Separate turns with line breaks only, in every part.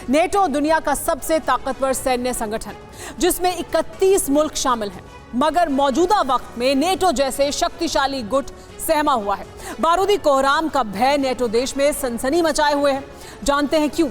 NATO दुनिया का सबसे ताकतवर सैन्य संगठन, जिसमें 31 मुल्क शामिल हैं, मगर मौजूदा वक्त में नेटो जैसे शक्तिशाली गुट सहमा हुआ है। बारूदी कोहराम का भय नेटो देश में सनसनी मचाए हुए है। जानते हैं क्यों?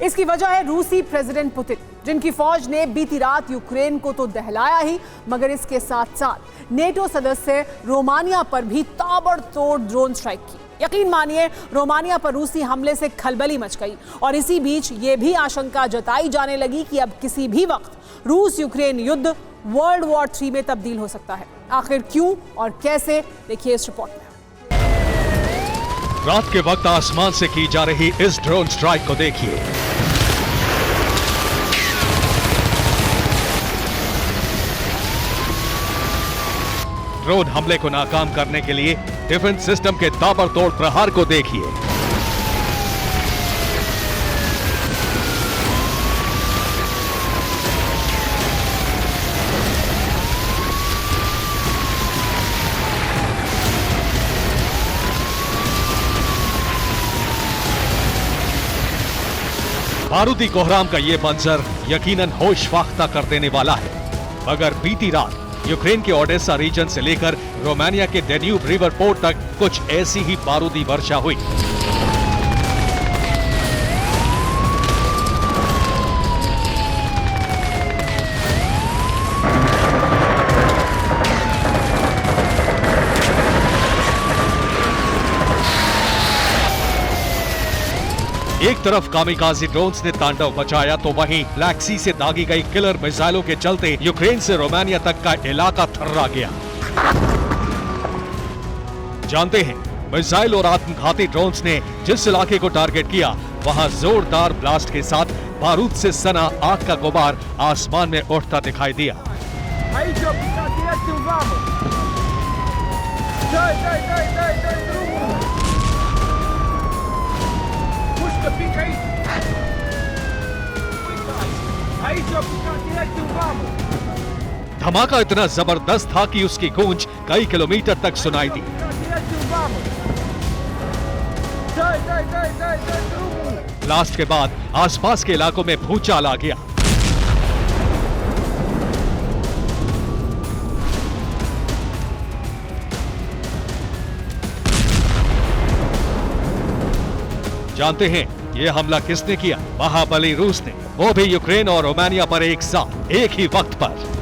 इसकी वजह है रूसी प्रेसिडेंट पुतिन, जिनकी फौज ने बीती रात यूक्रेन को तो दहलाया ही, मगर इसके साथ साथ नेटो सदस्य रोमानिया पर भी ताबड़तोड़ ड्रोन स्ट्राइक की। यकीन मानिए, रोमानिया पर रूसी हमले से खलबली मच गई और इसी बीच ये भी आशंका जताई जाने लगी कि अब किसी भी वक्त रूस यूक्रेन युद्ध वर्ल्ड वॉर 3 में तब्दील हो सकता है। आखिर क्यों और कैसे, देखिए इस रिपोर्ट में।
रात के वक्त आसमान से की जा रही इस ड्रोन स्ट्राइक को देखिए। ड्रोन हमले को नाकाम करने के लिए डिफेंस सिस्टम के ताबड़तोड़ प्रहार को देखिए। बारूदी कोहराम का ये मंजर यकीनन होश फाख्ता कर देने वाला है। मगर बीती रात यूक्रेन के ओडेसा रीजन से लेकर रोमानिया के डेन्यूब रिवर पोर्ट तक कुछ ऐसी ही बारूदी वर्षा हुई। एक तरफ कामिकाजी ड्रोन्स ने तांडव मचाया तो वहीं ब्लैक सी से दागी गई किलर मिसाइलों के चलते यूक्रेन से रोमानिया तक का इलाका थर्रा गया। जानते हैं, मिसाइल और आत्मघाती ड्रोन्स ने जिस इलाके को टारगेट किया, वहां जोरदार ब्लास्ट के साथ बारूद से सना आग का गुबार आसमान में उठता दिखाई दिया। धमाका इतना जबरदस्त था कि उसकी गूंज कई किलोमीटर तक सुनाई दी। ब्लास्ट के बाद आसपास के इलाकों में भूचाल आ गया। जानते हैं ये हमला किसने किया? महाबली रूस ने, वो भी यूक्रेन और रोमानिया पर एक साथ, एक ही वक्त पर।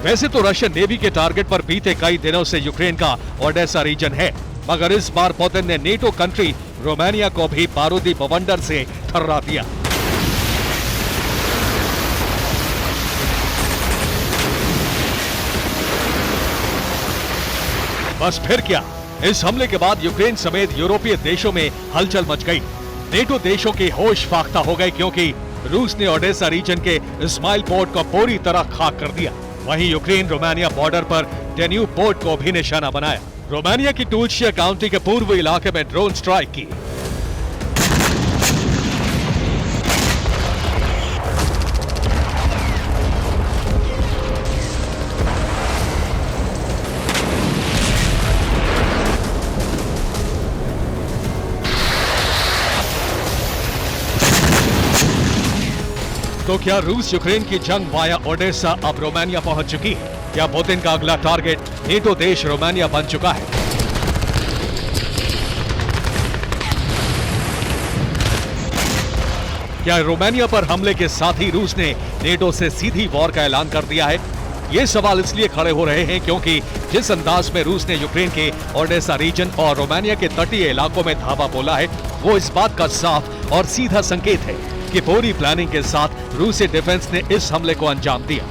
वैसे तो रशियन नेवी के टारगेट पर बीते कई दिनों से यूक्रेन का ओडेसा रीजन है, मगर इस बार पुतिन ने नेटो कंट्री रोमानिया को भी बारूदी बवंडर से थर्रा दिया। बस फिर क्या, इस हमले के बाद यूक्रेन समेत यूरोपीय देशों में हलचल मच गई। नेटो देशों के होश फाख्ता हो गए, क्योंकि रूस ने ओडेसा रीजन के इस्माइल पोर्ट को पूरी तरह खाक कर दिया। वहीं यूक्रेन रोमानिया बॉर्डर पर डेन्यूब पोर्ट को भी निशाना बनाया। रोमानिया की टूल्शिया काउंटी के पूर्व इलाके में ड्रोन स्ट्राइक की। तो क्या रूस यूक्रेन की जंग वाया ओडेसा अब रोमानिया पहुंच चुकी है? क्या पुतिन का अगला टारगेट नेटो देश रोमानिया बन चुका है? क्या रोमानिया पर हमले के साथ ही रूस ने नेटो से सीधी वॉर का ऐलान कर दिया है? ये सवाल इसलिए खड़े हो रहे हैं क्योंकि जिस अंदाज में रूस ने यूक्रेन के ओडेसा रीजन और रोमानिया के तटीय इलाकों में धावा बोला है, वो इस बात का साफ और सीधा संकेत है कि पूरी प्लानिंग के साथ रूसी डिफेंस ने इस हमले को अंजाम दिया।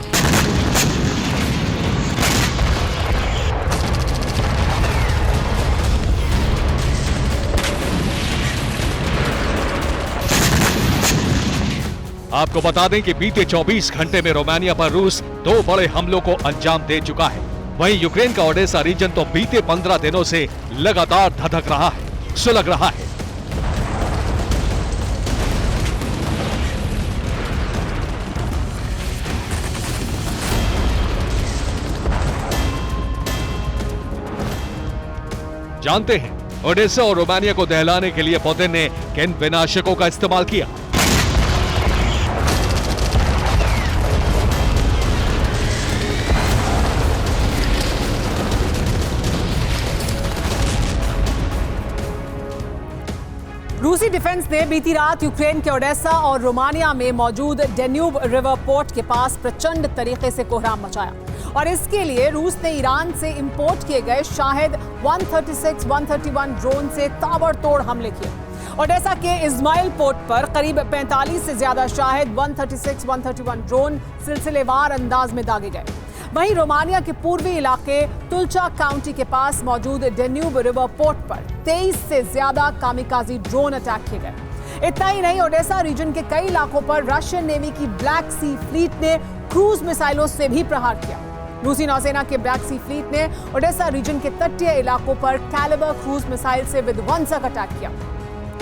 आपको बता दें कि बीते 24 घंटे में रोमानिया पर रूस 2 बड़े हमलों को अंजाम दे चुका है। वहीं यूक्रेन का ओडेसा रीजन तो बीते 15 दिनों से लगातार धधक रहा है, सुलग रहा है। जानते हैं ओडेसा और रोमानिया को दहलाने के लिए पुतिन ने किन विनाशकों का इस्तेमाल किया।
रूसी डिफेंस ने बीती रात यूक्रेन के ओडेसा और रोमानिया में मौजूद डेन्यूब रिवर पोर्ट के पास प्रचंड तरीके से कोहराम मचाया और इसके लिए रूस ने ईरान से इंपोर्ट किए गए शाहिद 136-131 ड्रोन से ताबड़तोड़ हमले किए। ओडेसा के इस्माइल पोर्ट पर करीब 45 से ज्यादा शाहिद 136-131 ड्रोन सिलसिलेवार अंदाज में दागे गए। वहीं रोमानिया के पूर्वी इलाके तुल्चा काउंटी के पास मौजूद डेन्यूब रिवर पोर्ट पर 23 से ज्यादा कामिकाजी ड्रोन अटैक किए गए। इतना ही नहीं, ओडेसा रीजन के कई इलाकों पर रशियन नेवी की ब्लैक सी फ्लीट ने क्रूज मिसाइलों से भी प्रहार किया। रूसी नौसेना के ब्लैक सी फ्लीट ने ओडेसा रीजन के तटीय इलाकों पर कैलिबर क्रूज मिसाइल से विध्वंसक अटैक किया।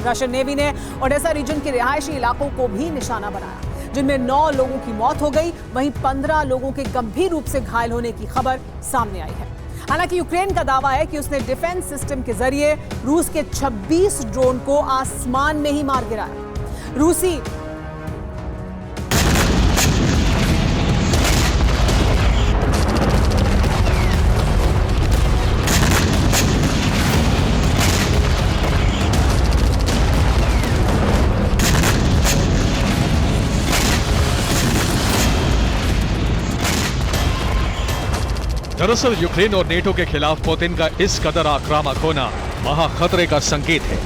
रशियन नेवी ने ओडेसा रीजन के रिहायशी इलाकों को भी निशाना बनाया, जिनमें 9 लोगों की मौत हो गई, वहीं 15 लोगों के गंभीर रूप से घायल होने की खबर सामने आई है। हालांकि यूक्रेन का दावा है कि उसने डिफेंस सिस्टम के जरिए रूस के 26 ड्रोन को आसमान में ही मार गिराया। रूसी
दरअसल यूक्रेन और नेटो के खिलाफ पुतिन का इस कदर आक्रामक होना महा खतरे का संकेत है।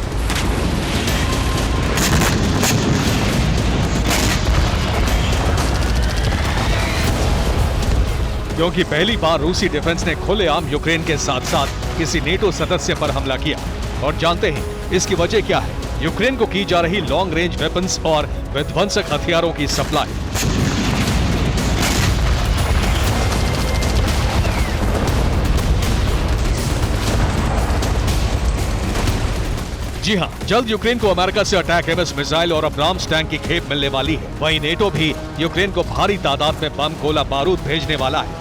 क्योंकि पहली बार रूसी डिफेंस ने खुलेआम यूक्रेन के साथ साथ किसी नेटो सदस्य पर हमला किया। और जानते हैं इसकी वजह क्या है? यूक्रेन को की जा रही लॉन्ग रेंज वेपन्स और विध्वंसक हथियारों की सप्लाई। जी हां, जल्द यूक्रेन को अमेरिका से अटैक एमएस मिसाइल और अब्राम्स टैंक की खेप मिलने वाली है। वहीं नेटो भी यूक्रेन को भारी तादाद में बम, गोला बारूद भेजने वाला है।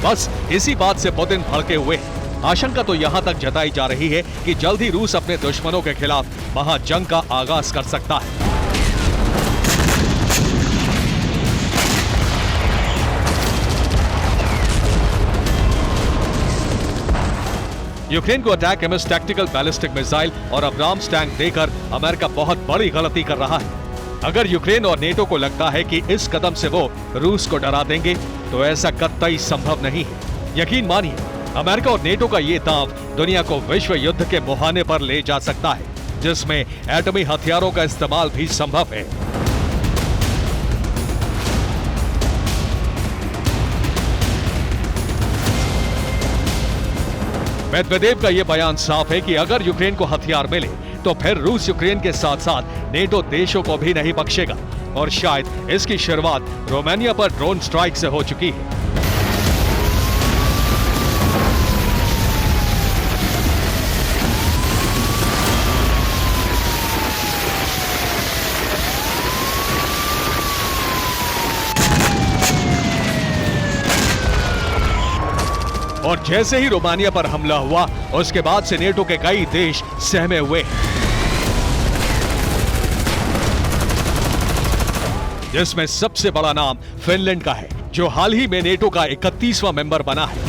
बस इसी बात से पुतिन भड़के हुए हैं। आशंका तो यहां तक जताई जा रही है कि जल्द ही रूस अपने दुश्मनों के खिलाफ महाजंग का आगाज कर सकता है। यूक्रेन को attack MS tactical ballistic missile और अब्राम्स टैंक देकर अमेरिका बहुत बड़ी गलती कर रहा है। अगर यूक्रेन और नेटो को लगता है कि इस कदम से वो रूस को डरा देंगे, तो ऐसा कतई संभव नहीं है। यकीन मानिए, अमेरिका और नेटो का ये दांव दुनिया को विश्व युद्ध के मुहाने पर ले जा सकता है, जिसमें एटमी हथियारों का इस्तेमाल भी संभव है। मेदवेदेव का यह बयान साफ है कि अगर यूक्रेन को हथियार मिले तो फिर रूस यूक्रेन के साथ साथ नेटो देशों को भी नहीं बख्शेगा। और शायद इसकी शुरुआत रोमानिया पर ड्रोन स्ट्राइक से हो चुकी है। और जैसे ही रोमानिया पर हमला हुआ, उसके बाद से नेटो के कई देश सहमे हुए हैं, जिसमें सबसे बड़ा नाम फिनलैंड का है, जो हाल ही में नेटो का 31वां मेंबर बना है।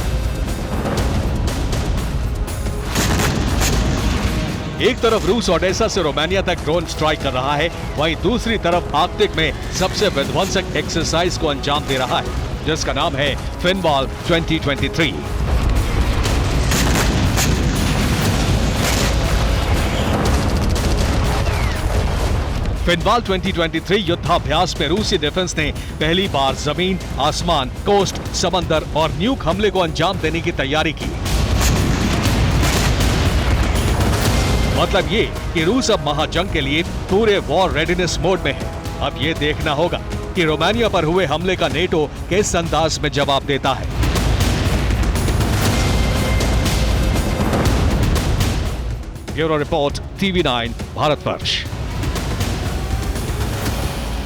एक तरफ रूस ओडेसा से रोमानिया तक ड्रोन स्ट्राइक कर रहा है, वहीं दूसरी तरफ आर्कटिक में सबसे विध्वंसक एक्सरसाइज को अंजाम दे रहा है, जिसका नाम है फिनवाल 2023। फिनवाल 2023 युद्धाभ्यास में रूसी डिफेंस ने पहली बार जमीन, आसमान, कोस्ट, समंदर और न्यूक हमले को अंजाम देने की तैयारी की। मतलब ये कि रूस अब महाजंग के लिए पूरे वॉर रेडीनेस मोड में है। अब ये देखना होगा कि रोमानिया पर हुए हमले का नेटो किस अंदाज में जवाब देता है। Bureau report, TV9 Bharatvarsh.